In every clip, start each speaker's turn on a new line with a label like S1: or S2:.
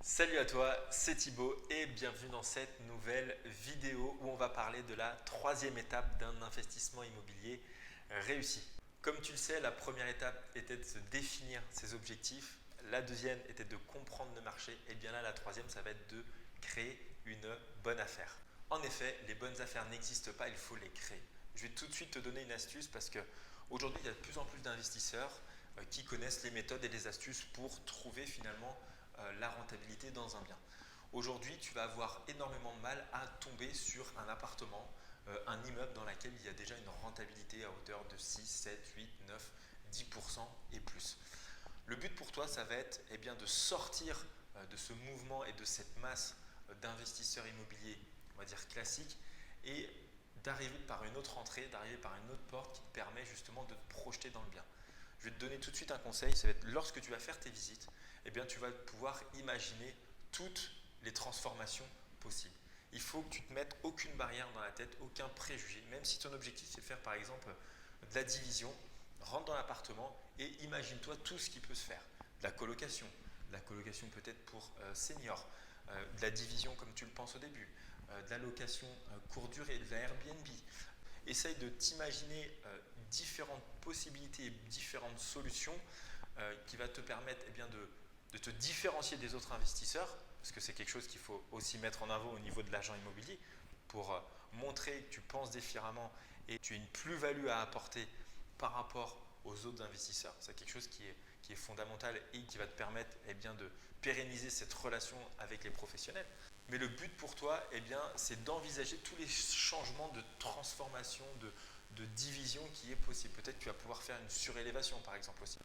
S1: Salut à toi, c'est Thibaut et bienvenue dans cette nouvelle vidéo où on va parler de la troisième étape d'un investissement immobilier réussi. Comme tu le sais, la première étape était de se définir ses objectifs, la deuxième était de comprendre le marché et bien là la troisième ça va être de créer une bonne affaire. En effet, les bonnes affaires n'existent pas, il faut les créer. Je vais tout de suite te donner une astuce parce que aujourd'hui il y a de plus en plus d'investisseurs qui connaissent les méthodes et les astuces pour trouver finalement la rentabilité dans un bien. Aujourd'hui, tu vas avoir énormément de mal à tomber sur un appartement, un immeuble dans lequel il y a déjà une rentabilité à hauteur de 6, 7, 8, 9, 10% et plus. Le but pour toi, ça va être bien, de sortir de ce mouvement et de cette masse d'investisseurs immobiliers, on va dire classiques, et d'arriver par une autre entrée, d'arriver par une autre porte qui te permet justement de te projeter dans le bien. Je vais te donner tout de suite un conseil, ça va être lorsque tu vas faire tes visites, tu vas pouvoir imaginer toutes les transformations possibles. Il faut que tu te mettes aucune barrière dans la tête, aucun préjugé, même si ton objectif c'est de faire par exemple de la division, rentre dans l'appartement et imagine-toi tout ce qui peut se faire. De la colocation peut-être pour seniors, de la division comme tu le penses au début, de la location courte durée, de la Airbnb. Essaye de t'imaginer différentes possibilités et différentes solutions qui va te permettre de te différencier des autres investisseurs, parce que c'est quelque chose qu'il faut aussi mettre en avant au niveau de l'agent immobilier, pour montrer que tu penses différemment et tu as une plus-value à apporter par rapport aux autres investisseurs. C'est quelque chose qui est fondamental et qui va te permettre de pérenniser cette relation avec les professionnels. Mais le but pour toi, c'est d'envisager tous les changements de transformation, de division qui est possible. Peut-être que tu vas pouvoir faire une surélévation par exemple aussi.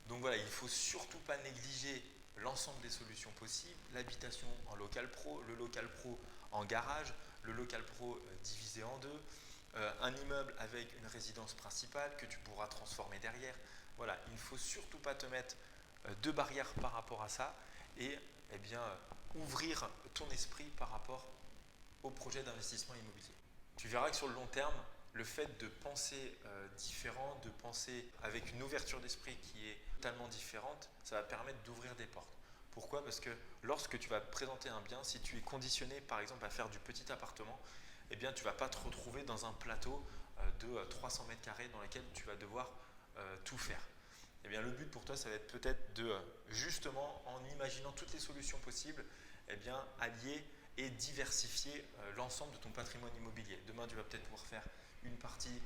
S1: Donc voilà, il ne faut surtout pas négliger l'ensemble des solutions possibles, l'habitation en local pro, le local pro en garage, le local pro divisé en deux, un immeuble avec une résidence principale que tu pourras transformer derrière. Voilà, il ne faut surtout pas te mettre de barrières par rapport à ça et ouvrir ton esprit par rapport au projet d'investissement immobilier. Tu verras que sur le long terme, le fait de penser différent, de penser avec une ouverture d'esprit qui est totalement différente, ça va permettre d'ouvrir des portes. Pourquoi? Parce que lorsque tu vas présenter un bien, si tu es conditionné par exemple à faire du petit appartement, tu ne vas pas te retrouver dans un plateau de 300 mètres carrés dans lequel tu vas devoir tout faire. Le but pour toi, ça va être peut-être de, justement, en imaginant toutes les solutions possibles, allier et diversifier l'ensemble de ton patrimoine immobilier. Demain, tu vas peut-être pouvoir faire une partie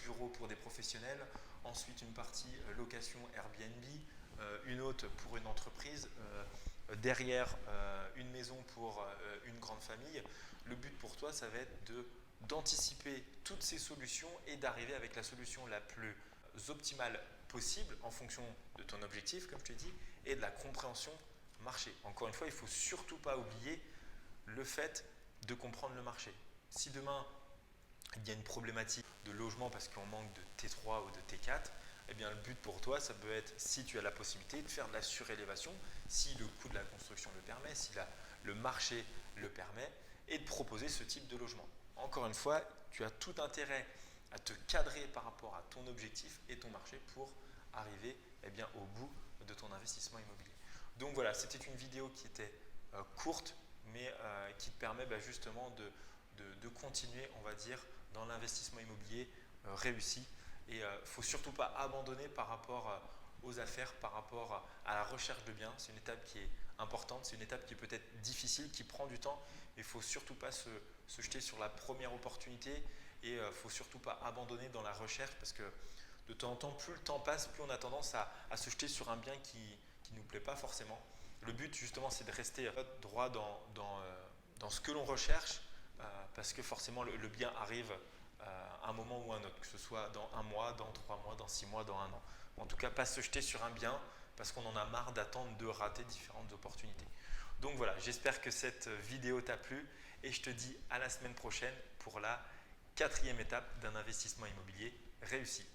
S1: bureau pour des professionnels, ensuite une partie location Airbnb, une autre pour une entreprise, derrière une maison pour une grande famille. Le but pour toi, ça va être d'anticiper toutes ces solutions et d'arriver avec la solution la plus optimale possible en fonction de ton objectif, comme je t'ai dit, et de la compréhension marché. Encore une fois, il ne faut surtout pas oublier le fait de comprendre le marché. Si demain, il y a une problématique de logement parce qu'on manque de T3 ou de T4, le but pour toi, ça peut être, si tu as la possibilité, de faire de la surélévation, si le coût de la construction le permet, si le marché le permet, et de proposer ce type de logement. Encore une fois, tu as tout intérêt à te cadrer par rapport à ton objectif et ton marché pour arriver au bout de ton investissement immobilier. Donc voilà, c'était une vidéo qui était courte, mais qui te permet justement de continuer, on va dire, dans l'investissement immobilier réussi. Et il ne faut surtout pas abandonner par rapport aux affaires, par rapport à la recherche de biens. C'est une étape qui est importante, c'est une étape qui est peut-être difficile, qui prend du temps. Il ne faut surtout pas se jeter sur la première opportunité et il ne faut surtout pas abandonner dans la recherche parce que de temps en temps, plus le temps passe, plus on a tendance à se jeter sur un bien qui ne nous plaît pas forcément. Le but justement, c'est de rester droit dans ce que l'on recherche parce que forcément le bien arrive à un moment ou un autre, que ce soit dans un mois, dans 3 mois, dans 6 mois, dans un an. En tout cas, pas se jeter sur un bien parce qu'on en a marre d'attendre de rater différentes opportunités. Donc voilà, j'espère que cette vidéo t'a plu et je te dis à la semaine prochaine pour la quatrième étape d'un investissement immobilier réussi.